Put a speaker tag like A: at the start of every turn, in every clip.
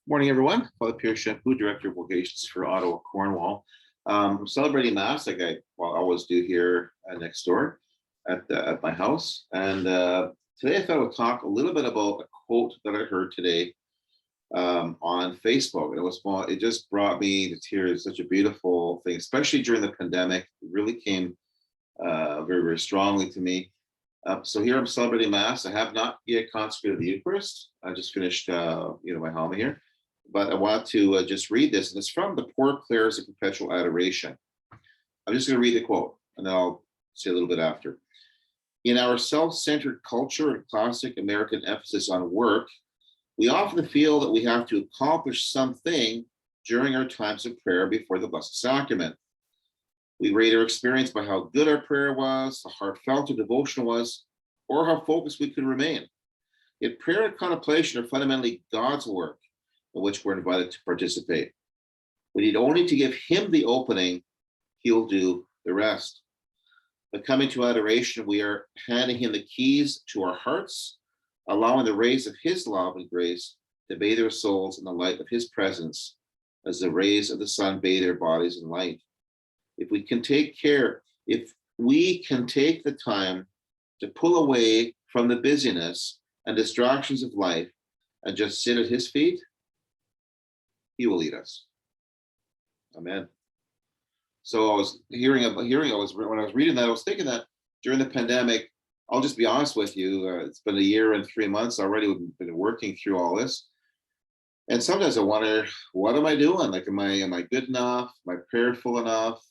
A: Morning, everyone. Father Pierre Shampoo, Director of Vocations for Ottawa, Cornwall. I'm celebrating Mass like I always do here next door at my house. And today I thought I would talk a little bit about a quote that I heard today on Facebook. And it just brought me to tears. Such a beautiful thing, especially during the pandemic. It really came very, very strongly to me. So here I'm celebrating Mass. I have not yet consecrated the Eucharist. I just finished, my homily here. But I want to just read this, and it's from the Poor Clares of Perpetual Adoration. I'm just going to read the quote, and then I'll say a little bit after. In our self-centered culture and classic American emphasis on work, we often feel that we have to accomplish something during our times of prayer before the Blessed Sacrament. We rate our experience by how good our prayer was, how heartfelt or devotional was, or how focused we could remain. Yet prayer and contemplation are fundamentally God's work, in which we're invited to participate. We need only to give him the opening, he'll do the rest. By coming to adoration, we are handing him the keys to our hearts, allowing the rays of his love and grace to bathe our souls in the light of his presence, as the rays of the sun bathe our bodies in light. If we can take the time to pull away from the busyness and distractions of life and just sit at his feet, he will lead us. Amen. So I was when I was reading that, I was thinking that during the pandemic, I'll just be honest with you, it's been a year and 3 months already. We've been working through all this. And sometimes I wonder, what am I doing? Like, am I good enough? Am I prayerful enough?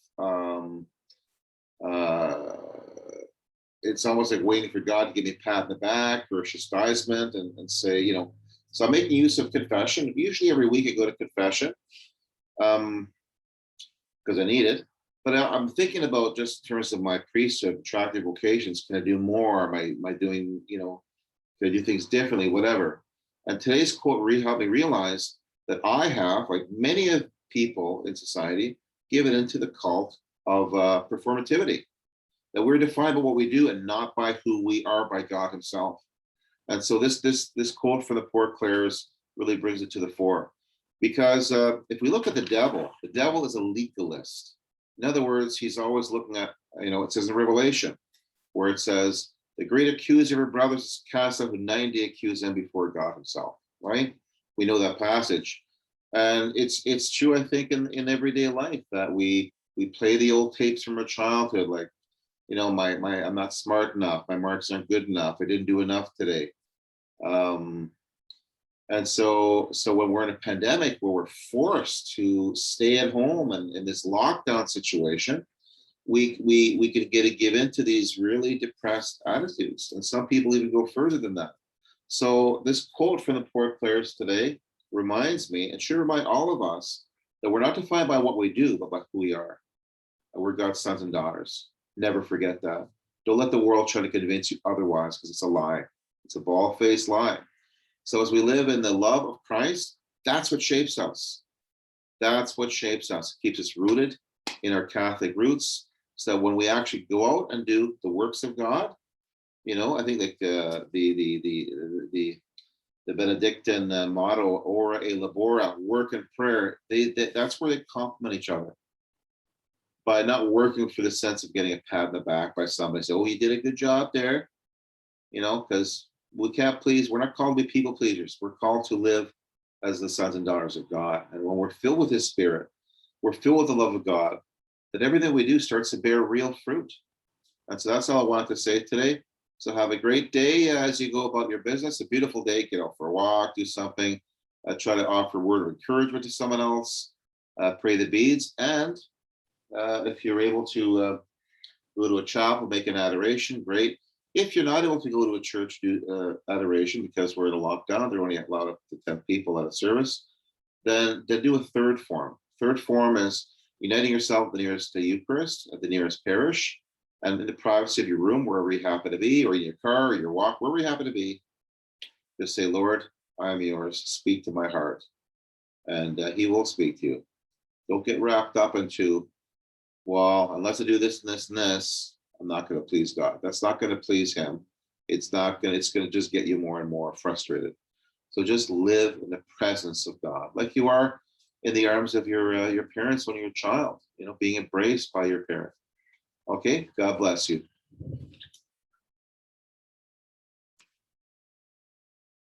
A: It's almost like waiting for God to give me a pat in the back or a chastisement and say, so I'm making use of confession. Usually every week I go to confession because I need it. But I'm thinking about, just in terms of my priesthood, attractive vocations, can I do more? Am I doing, can I do things differently, whatever? And today's quote helped me realize that I have, like many of people in society, given into the cult of performativity, that we're defined by what we do and not by who we are by God himself. And so this quote from the Poor Clares really brings it to the fore. Because if we look at the devil is a legalist. In other words, he's always looking at, it says in Revelation, where it says, the great accuser of brothers is cast out, who 90 accuse them before God himself, right? We know that passage. And it's true, I think, in everyday life, that we play the old tapes from our childhood, like, I'm not smart enough, my marks aren't good enough, I didn't do enough today. And so when we're in a pandemic where we're forced to stay at home and in this lockdown situation, we could give into these really depressed attitudes. And some people even go further than that. So this quote from the Poor Clares today reminds me, and should remind all of us, that we're not defined by what we do, but by who we are. And we're God's sons and daughters. Never forget that. Don't let the world try to convince you otherwise, because it's a lie. It's a bald-faced lie. So as we live in the love of Christ, that's what shapes us. That's what shapes us. It keeps us rooted in our Catholic roots, so that when we actually go out and do the works of God, I think like the Benedictine motto, ora et labora, work and prayer, that's where they complement each other. By not working for the sense of getting a pat in the back by somebody, say, oh, you did a good job there, because we can't please. We're not called to be people pleasers. We're called to live as the sons and daughters of God. And when we're filled with his spirit, we're filled with the love of God, that everything we do starts to bear real fruit. And so that's all I wanted to say today. So have a great day as you go about your business. A beautiful day. Get out for a walk, do something, try to offer a word of encouragement to someone else, pray the beads. And if you're able to go to a chapel, make an adoration, great. If you're not able to go to a church, do adoration, because we're in a lockdown, they're only allowed up to 10 people at a service, then do a third form. Third form is uniting yourself with the nearest Eucharist at the nearest parish, and in the privacy of your room, wherever you happen to be, or in your car, or your walk, wherever you happen to be, just say, Lord, I am yours, speak to my heart. And he will speak to you. Don't get wrapped up into, well, unless I do this and this and this, I'm not going to please God. That's not going to please him. It's going to just get you more and more frustrated. So just live in the presence of God, like you are in the arms of your parents when you're a child, being embraced by your parent. Okay, God bless you.